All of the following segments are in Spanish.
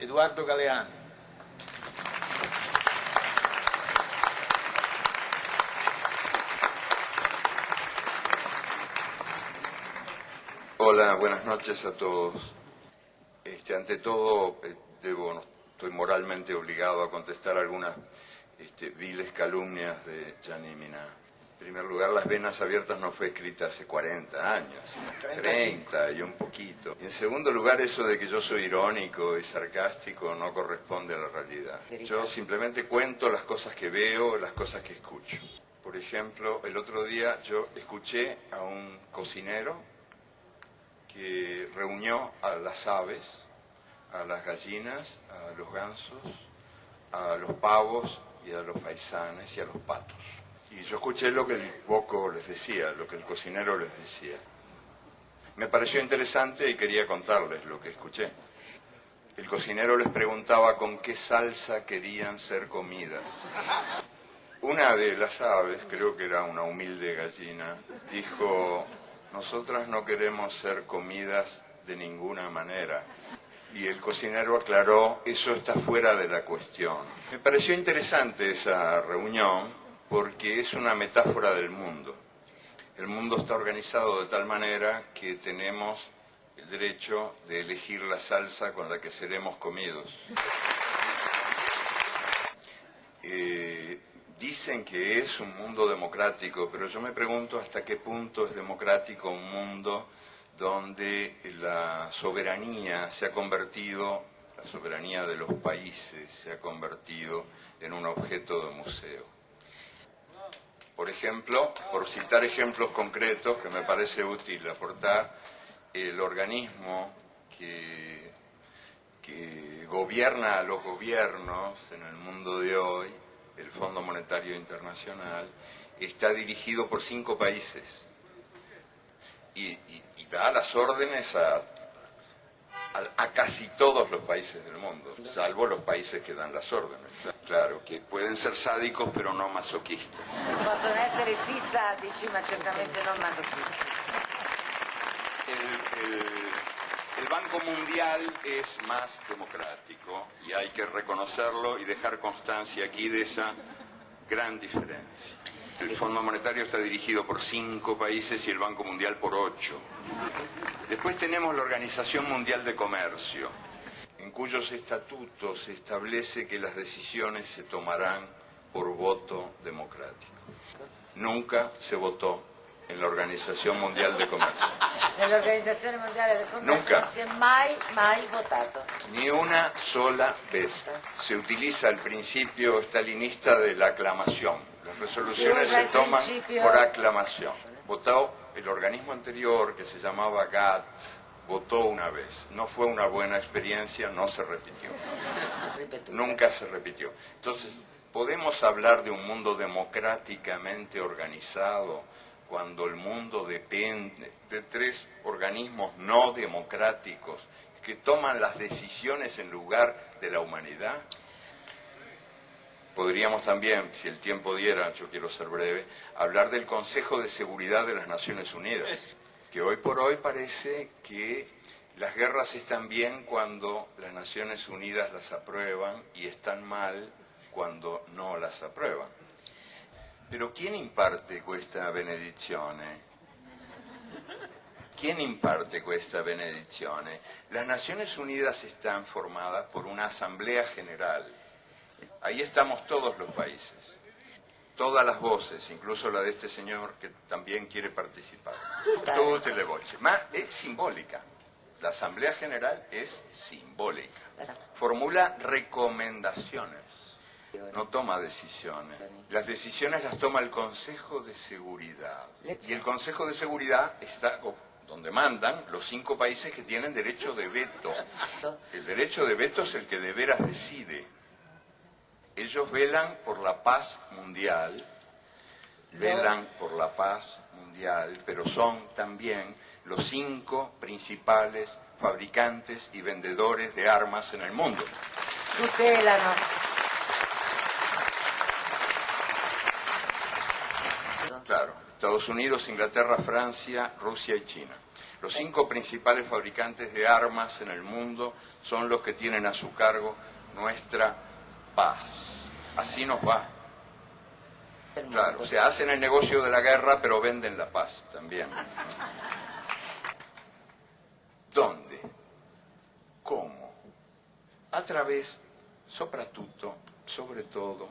Edoardo Galeano. Hola, buenas noches a todos. Ante todo, estoy moralmente obligado a contestar algunas viles calumnias de Gianni Minà. En primer lugar, Las Venas Abiertas no fue escrita hace 40 años, 30 y un poquito. Y en segundo lugar, eso de que yo soy irónico y sarcástico no corresponde a la realidad. Yo simplemente cuento las cosas que veo, las cosas que escucho. Por ejemplo, el otro día yo escuché a un cocinero que reunió a las aves, a las gallinas, a los gansos, a los pavos y a los faisanes y a los patos. Y yo escuché lo que el boco les decía, lo que el cocinero les decía. Me pareció interesante y quería contarles lo que escuché. El cocinero les preguntaba con qué salsa querían ser comidas. Una de las aves, creo que era una humilde gallina, dijo: nosotras no queremos ser comidas de ninguna manera. Y el cocinero aclaró: eso está fuera de la cuestión. Me pareció interesante esa reunión porque es una metáfora del mundo. El mundo está organizado de tal manera que tenemos el derecho de elegir la salsa con la que seremos comidos. Dicen que es un mundo democrático, pero yo me pregunto hasta qué punto es democrático un mundo donde la soberanía se ha convertido, la soberanía de los países se ha convertido en un objeto de museo. Por ejemplo, por citar ejemplos concretos que me parece útil aportar, el organismo que gobierna a los gobiernos en el mundo de hoy, el Fondo Monetario Internacional, está dirigido por 5 países y da las órdenes a casi todos los países del mundo, salvo los países que dan las órdenes. Claro, que pueden ser sádicos pero no masoquistas. Possono essere sì sadici, ma certamente non masochisti. El Banco Mundial es más democrático y hay que reconocerlo y dejar constancia aquí de esa gran diferencia. El Fondo Monetario está dirigido por 5 países y el Banco Mundial por 8. Después tenemos la Organización Mundial de Comercio, en cuyos estatutos se establece que las decisiones se tomarán por voto democrático. Nunca se votó en la Organización Mundial de Comercio. Nell'Organizzazione Mondiale del Commercio Nunca. non si è mai votato. Ni una sola vez. Se utiliza el principio stalinista de la aclamación. Las resoluciones se toman por aclamación. Votó el organismo anterior, que se llamaba GATT, votó una vez. No fue una buena experiencia, no se repitió. Nunca se repitió. Entonces, ¿podemos hablar de un mundo democráticamente organizado cuando el mundo depende de 3 organismos no democráticos que toman las decisiones en lugar de la humanidad? Podríamos también, si el tiempo diera, yo quiero ser breve, hablar del Consejo de Seguridad de las Naciones Unidas, que hoy por hoy parece que las guerras están bien cuando las Naciones Unidas las aprueban y están mal cuando no las aprueban. Pero ¿quién imparte questa benedizione? ¿Quién imparte questa benedizione? Las Naciones Unidas están formadas por una Asamblea General. Ahí estamos todos los países, todas las voces, incluso la de este señor que también quiere participar. Tutte le voci. Ma è simbólica. La Asamblea General es simbólica. Formula recomendaciones, no toma decisiones. Las decisiones las toma el Consejo de Seguridad. Y el Consejo de Seguridad está donde mandan los 5 países que tienen derecho de veto. El derecho de veto es el que de veras decide. Ellos velan por la paz mundial, pero son también los 5 principales fabricantes y vendedores de armas en el mundo. Tutelano. Claro, Estados Unidos, Inglaterra, Francia, Rusia y China. Los 5 principales fabricantes de armas en el mundo son los que tienen a su cargo nuestra paz. Así nos va. Claro, o sea, hacen el negocio de la guerra, pero venden la paz también. ¿Dónde? ¿Cómo? A través, sobre todo,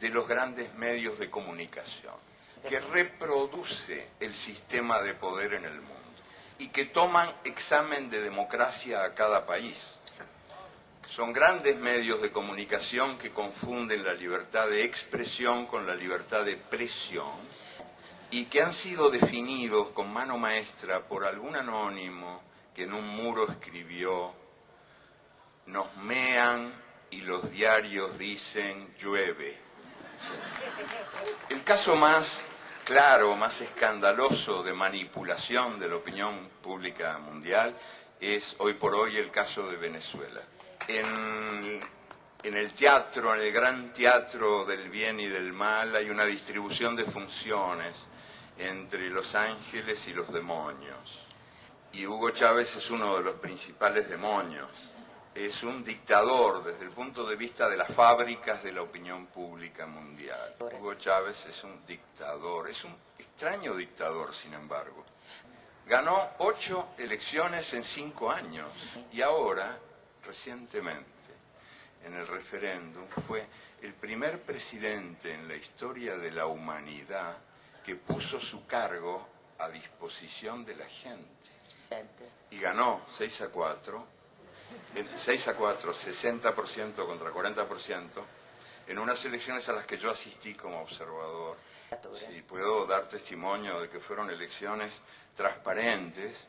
de los grandes medios de comunicación, que reproduce el sistema de poder en el mundo y que toman examen de democracia a cada país. Son grandes medios de comunicación que confunden la libertad de expresión con la libertad de presión y que han sido definidos con mano maestra por algún anónimo que en un muro escribió: nos mean y los diarios dicen llueve. El caso más claro, más escandaloso de manipulación de la opinión pública mundial es hoy por hoy el caso de Venezuela. En el teatro, en el gran teatro del bien y del mal, hay una distribución de funciones entre los ángeles y los demonios. Y Hugo Chávez es uno de los principales demonios. Es un dictador desde el punto de vista de las fábricas de la opinión pública mundial. Hugo Chávez es un dictador, es un extraño dictador, sin embargo. Ganó 8 elecciones en 5 años y ahora, recientemente, en el referéndum, fue el primer presidente en la historia de la humanidad que puso su cargo a disposición de la gente. Y ganó 6-4, 60% contra 40%, en unas elecciones a las que yo asistí como observador. Sí, puedo dar testimonio de que fueron elecciones transparentes,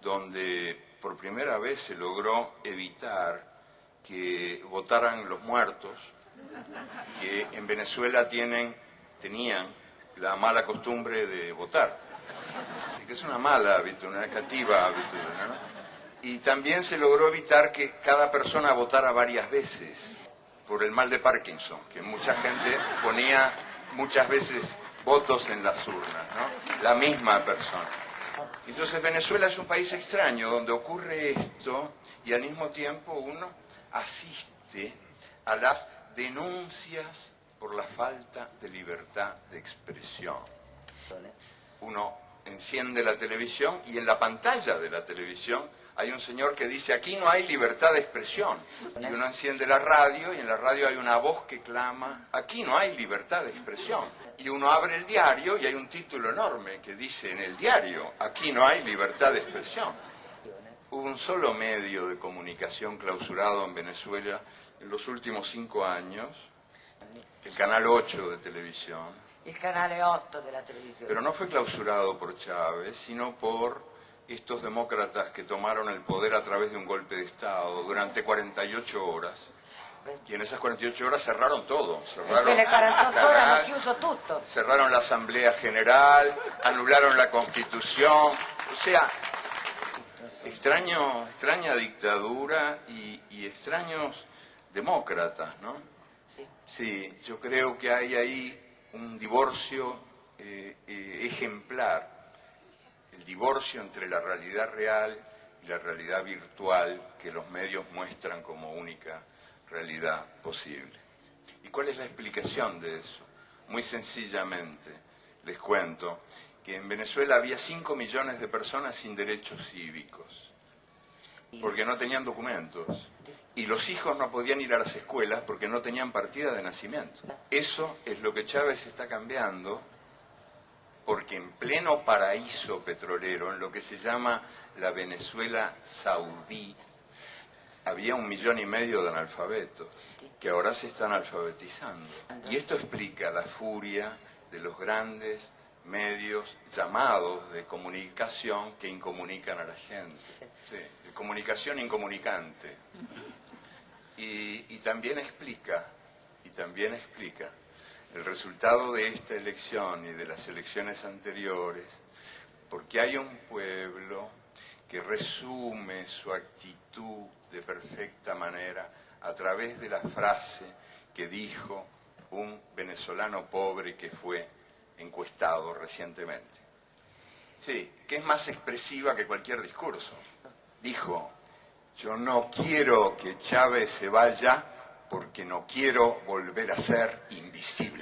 donde por primera vez se logró evitar que votaran los muertos, que en Venezuela tenían la mala costumbre de votar, y que es una mala hábito, una negativa hábito, ¿no? Y también se logró evitar que cada persona votara varias veces, por el mal de Parkinson, que mucha gente ponía muchas veces votos en las urnas, ¿no? La misma persona. Entonces Venezuela es un país extraño donde ocurre esto y al mismo tiempo uno asiste a las denuncias por la falta de libertad de expresión. Uno enciende la televisión y en la pantalla de la televisión hay un señor que dice: aquí no hay libertad de expresión. Y uno enciende la radio y en la radio hay una voz que clama: aquí no hay libertad de expresión. Y uno abre el diario y hay un título enorme que dice en el diario: aquí no hay libertad de expresión. Hubo un solo medio de comunicación clausurado en Venezuela en los últimos 5 años, el Canal 8 de televisión. El Canale 8 de la televisión. Pero no fue clausurado por Chávez, sino por estos demócratas que tomaron el poder a través de un golpe de Estado durante 48 horas. Y en esas 48 horas cerraron todo. Cerraron le 48 horas hanno chiuso tutto. Cerraron la Asamblea General, anularon la Constitución. O sea, extraña dictadura y extraños demócratas, ¿no? Sí. Sí, yo creo que hay ahí un divorcio ejemplar. El divorcio entre la realidad real y la realidad virtual que los medios muestran como única realidad posible. ¿Y cuál es la explicación de eso? Muy sencillamente, les cuento que en Venezuela había 5 millones de personas sin derechos cívicos, porque no tenían documentos. Y los hijos no podían ir a las escuelas porque no tenían partida de nacimiento. Eso es lo que Chávez está cambiando, porque en pleno paraíso petrolero, en lo que se llama la Venezuela saudí, había 1,5 millones de analfabetos, que ahora se están alfabetizando. Y esto explica la furia de los grandes medios llamados de comunicación que incomunican a la gente. Sí, de comunicación incomunicante. Y también explica el resultado de esta elección y de las elecciones anteriores, porque hay un pueblo que resume su actitud de perfecta manera a través de la frase que dijo un venezolano pobre que fue encuestado recientemente. Sí, que es más expresiva que cualquier discurso. Dijo, yo no quiero que Chávez se vaya porque no quiero volver a ser invisible.